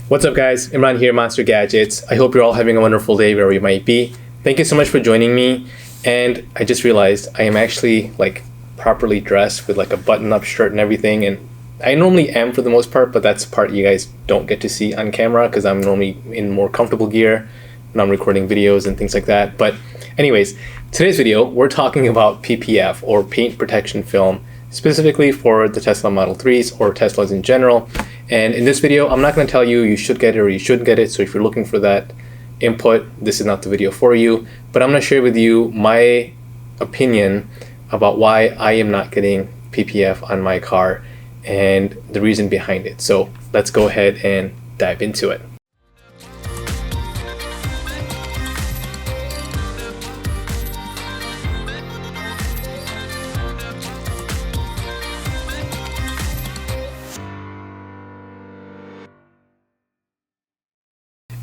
What's up guys, Imran here, Monster Gadgets. I hope you're all having a wonderful day wherever you might be. Thank you so much for joining me. And I just realized I am actually properly dressed with a button-up shirt and everything, and I normally am for the most part, but that's the part you guys don't get to see on camera because I'm normally in more comfortable gear when I'm recording videos and things like that. But anyways, today's video we're talking about PPF, or paint protection film, specifically for the Tesla Model 3s or Teslas in general. And in this video, I'm not going to tell you should get it or you shouldn't get it. So if you're looking for that input, this is not the video for you. But I'm going to share with you my opinion about why I am not getting PPF on my car and the reason behind it. So let's go ahead and dive into it.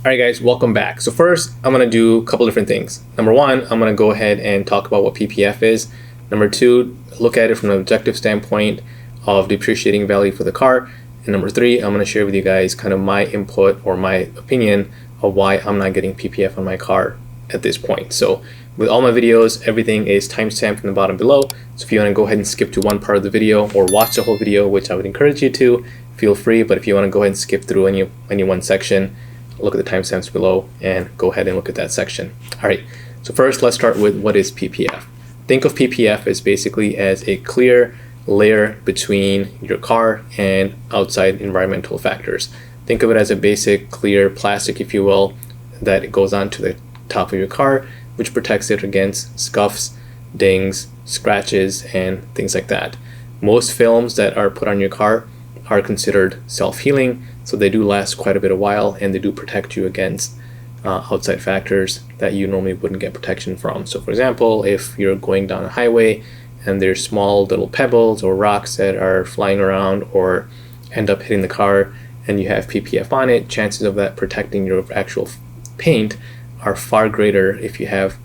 Alright guys, welcome back. So first, I'm going to do a couple different things. Number one, I'm going to go ahead and talk about what PPF is. Number two, look at it from an objective standpoint of depreciating value for the car. And number three, I'm going to share with you guys kind of my input or my opinion of why I'm not getting PPF on my car at this point. So with all my videos, everything is timestamped in the bottom below. So if you want to go ahead and skip to one part of the video or watch the whole video, which I would encourage you to, feel free. But if you want to go ahead and skip through any one section, look at the timestamps below and go ahead and look at that section. All right, so first let's start with what is PPF. Think of PPF as basically as a clear layer between your car and outside environmental factors. Think of it as a basic clear plastic, if you will, that goes onto the top of your car, which protects it against scuffs, dings, scratches, and things like that. Most films that are put on your car are considered self-healing, so they do last quite a bit of while, and they do protect you against outside factors that you normally wouldn't get protection from. So for example, if you're going down a highway and there's small little pebbles or rocks that are flying around or end up hitting the car and you have PPF on it, chances of that protecting your actual paint are far greater if you have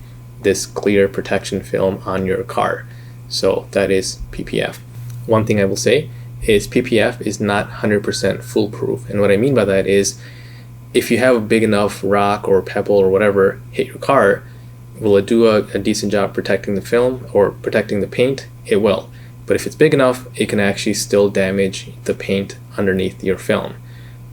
this clear protection film on your car. So that is PPF. One thing I will say is PPF is not 100% foolproof. And what I mean by that is, if you have a big enough rock or pebble or whatever hit your car, will it do a decent job protecting the film or protecting the paint? It will. But if it's big enough, it can actually still damage the paint underneath your film.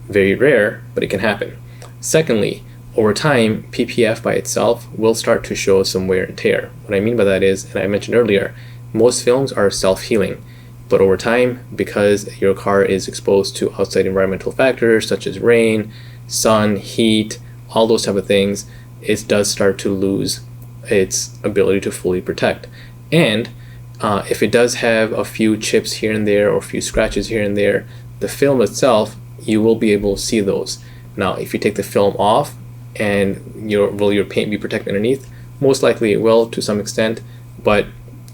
Very rare, but it can happen. Secondly, over time, PPF by itself will start to show some wear and tear. What I mean by that is, and I mentioned earlier, most films are self-healing. But over time, because your car is exposed to outside environmental factors such as rain, sun, heat, all those type of things, it does start to lose its ability to fully protect. And if it does have a few chips here and there or a few scratches here and there, the film itself, you will be able to see those. Now, if you take the film off, and will your paint be protected underneath? Most likely it will to some extent, but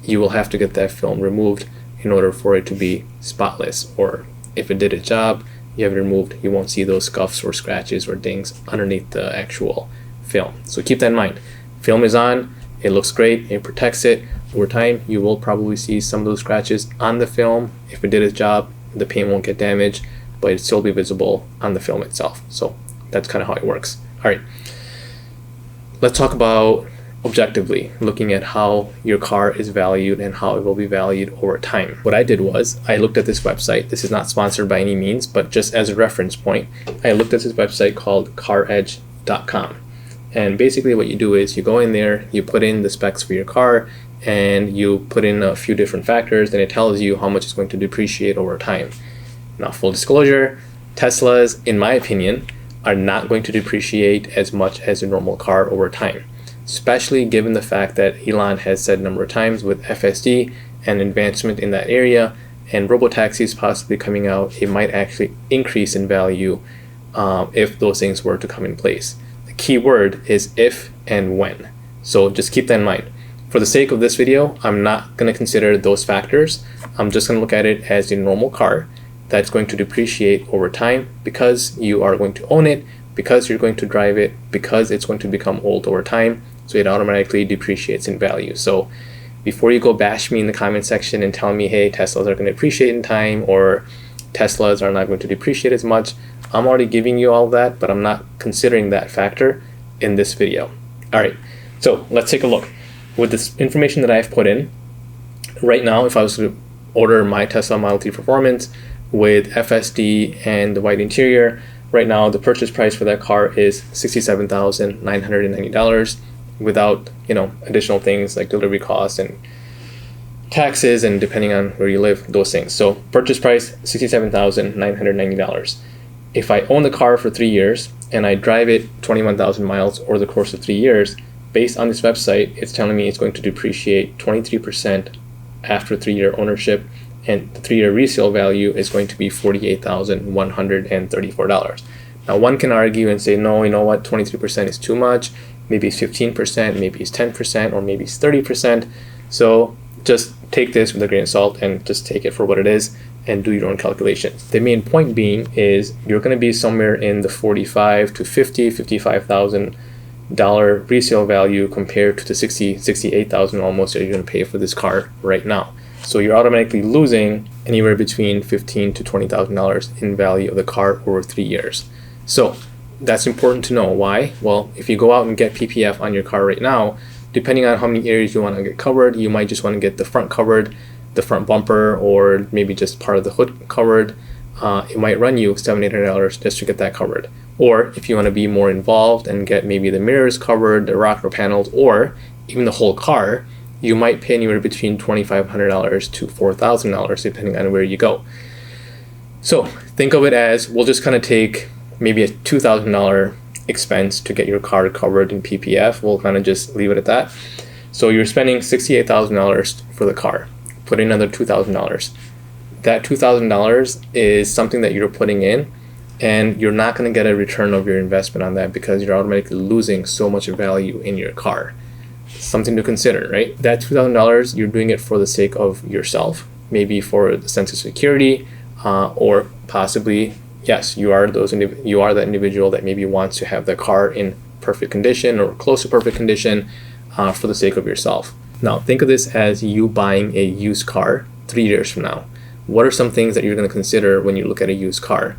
you will have to get that film removed in order for it to be spotless. Or if it did its job, you have it removed, you won't see those scuffs or scratches or dings underneath the actual film. So keep that in mind. Film is on, it looks great, it protects it. Over time, you will probably see some of those scratches on the film. If it did its job, the paint won't get damaged, but it'll still be visible on the film itself. So that's kind of how it works. All right, let's talk about objectively looking at how your car is valued and how it will be valued over time. What I did was I looked at this website. This is not sponsored by any means, but just as a reference point, I looked at this website called caredge.com. And basically what you do is you go in there, you put in the specs for your car, and you put in a few different factors, and it tells you how much it's going to depreciate over time. Now, full disclosure, Teslas, in my opinion, are not going to depreciate as much as a normal car over time, especially given the fact that Elon has said a number of times with FSD and advancement in that area and robotaxis possibly coming out, it might actually increase in value if those things were to come in place. The key word is if and when. So just keep that in mind. For the sake of this video, I'm not going to consider those factors. I'm just going to look at it as a normal car that's going to depreciate over time because you are going to own it, because you're going to drive it, because it's going to become old over time. So it automatically depreciates in value. So before you go bash me in the comment section and tell me, hey, Teslas are going to depreciate in time, or Teslas are not going to depreciate as much. I'm already giving you all that, but I'm not considering that factor in this video. All right, so let's take a look. With this information that I've put in, right now, if I was to order my Tesla Model 3 Performance with FSD and the white interior, right now the purchase price for that car is $67,990 without, additional things like delivery costs and taxes, and depending on where you live, those things. So purchase price $67,990. If I own the car for 3 years and I drive it 21,000 miles over the course of 3 years, based on this website, it's telling me it's going to depreciate 23% after 3-year ownership, and the 3-year resale value is going to be $48,134. Now, one can argue and say, no, you know what, 23% is too much. Maybe it's 15%, maybe it's 10%, or maybe it's 30%. So just take this with a grain of salt and just take it for what it is and do your own calculations. The main point being is you're going to be somewhere in the $45,000 to $55,000 resale value compared to the $68,000 almost that you're going to pay for this car right now. So you're automatically losing anywhere between $15,000 to $20,000 in value of the car over 3 years. So that's important to know. Why? Well, if you go out and get PPF on your car right now, depending on how many areas you want to get covered, you might just want to get the front covered, the front bumper, or maybe just part of the hood covered. It might run you $700 to $800 just to get that covered. Or if you want to be more involved and get maybe the mirrors covered, the rocker panels, or even the whole car, you might pay anywhere between $2,500 to $4,000 depending on where you go. So think of it as, we'll just kind of take maybe a $2,000 expense to get your car covered in PPF. We'll kind of just leave it at that. So you're spending $68,000 for the car. Put in another $2,000. That $2,000 is something that you're putting in, and you're not going to get a return of your investment on that because you're automatically losing so much value in your car. Something to consider, right? That $2,000, you're doing it for the sake of yourself, maybe for the sense of security, or possibly, yes, you are that individual that maybe wants to have the car in perfect condition or close to perfect condition for the sake of yourself. Now, think of this as you buying a used car 3 years from now. What are some things that you're going to consider when you look at a used car?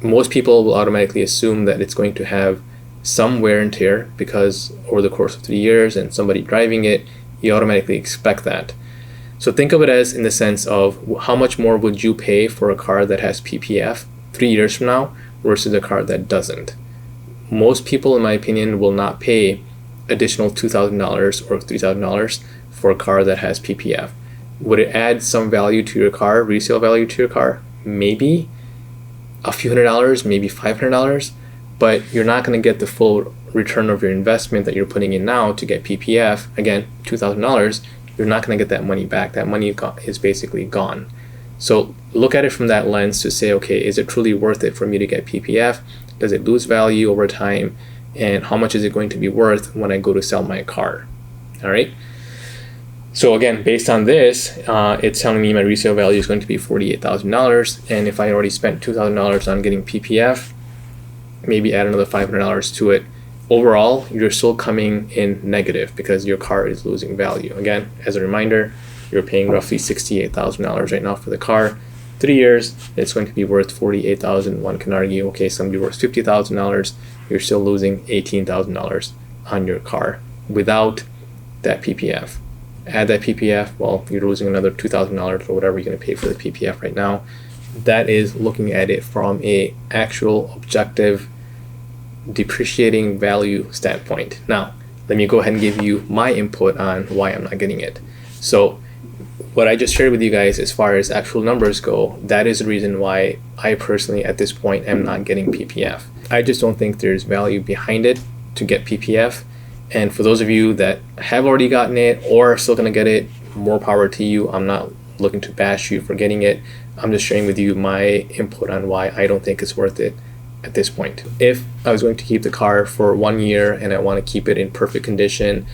Most people will automatically assume that it's going to have some wear and tear because over the course of 3 years and somebody driving it, you automatically expect that. So think of it as in the sense of how much more would you pay for a car that has PPF 3 years from now versus a car that doesn't. Most people, in my opinion, will not pay additional $2,000 or $3,000 for a car that has PPF. Would it add some value to your car, resale value to your car? Maybe a few $100, maybe $500, but you're not going to get the full return of your investment that you're putting in now to get PPF. Again, $2,000, you're not going to get that money back. That money is basically gone. So look at it from that lens to say, okay, is it truly worth it for me to get PPF? Does it lose value over time? And how much is it going to be worth when I go to sell my car? All right. So again, based on this, it's telling me my resale value is going to be $48,000. And if I already spent $2,000 on getting PPF, maybe add another $500 to it. Overall, you're still coming in negative because your car is losing value. Again, as a reminder, you're paying roughly $68,000 right now for the car. 3 years, it's going to be worth $48,000. One can argue, okay, somebody worth $50,000, you're still losing $18,000 on your car without that PPF. Add that PPF, well, you're losing another $2,000 or whatever you're going to pay for the PPF right now. That is looking at it from a actual objective depreciating value standpoint. Now, let me go ahead and give you my input on why I'm not getting it. So what I just shared with you guys as far as actual numbers go, that is the reason why I personally at this point am not getting PPF. I just don't think there's value behind it to get PPF. And for those of you that have already gotten it or are still going to get it, more power to you. I'm not looking to bash you for getting it. I'm just sharing with you my input on why I don't think it's worth it at this point. If I was going to keep the car for 1 year and I want to keep it in perfect condition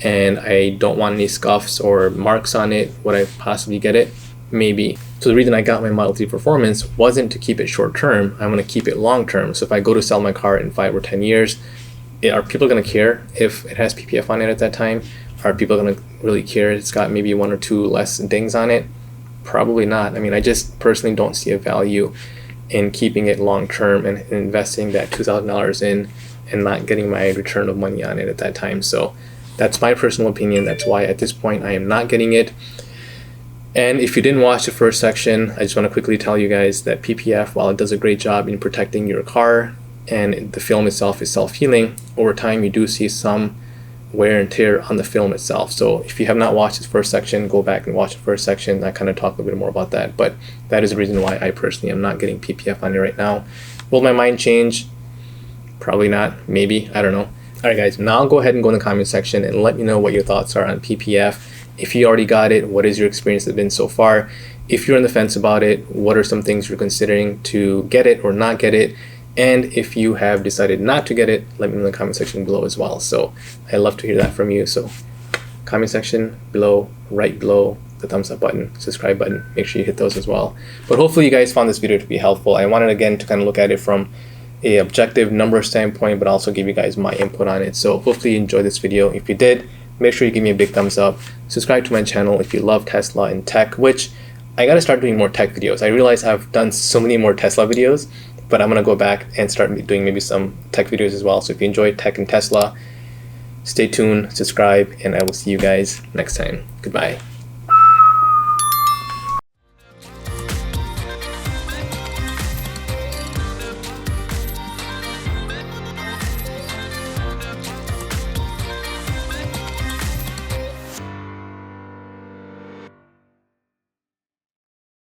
and I don't want any scuffs or marks on it, would I possibly get it? Maybe. So the reason I got my Model 3 Performance wasn't to keep it short term. I want to keep it long term. So if I go to sell my car in 5 or 10 years, are people going to care if it has PPF on it at that time? Are people going to really care it's got maybe 1 or 2 less dings on it? Probably not. I mean, I just personally don't see a value in keeping it long term and investing that $2,000 in and not getting my return of money on it at that time. So that's my personal opinion. That's why at this point I am not getting it. And if you didn't watch the first section, I just want to quickly tell you guys that PPF, while it does a great job in protecting your car and the film itself is self-healing, over time you do see some wear and tear on the film itself. So if you have not watched this first section, go back and watch the first section. I kind of talk a bit more about that, but that is the reason why I personally am not getting PPF on it right now. Will my mind change? Probably not. Maybe. I don't know. Alright guys, now go ahead and go in the comment section and let me know what your thoughts are on PPF. If you already got it, what is your experience been so far? If you're on the fence about it, what are some things you're considering to get it or not get it? And if you have decided not to get it, let me know in the comment section below as well. So I'd love to hear that from you. So comment section below, right below the thumbs up button, subscribe button, make sure you hit those as well. But hopefully you guys found this video to be helpful. I wanted again to kind of look at it from a objective number standpoint, but also give you guys my input on it. So hopefully you enjoyed this video. If you did, make sure you give me a big thumbs up. Subscribe to my channel if you love Tesla and tech, which I gotta start doing more tech videos. I realize I've done so many more Tesla videos, but I'm gonna go back and start doing maybe some tech videos as well. So if you enjoy tech and Tesla, stay tuned, subscribe, and I will see you guys next time. Goodbye.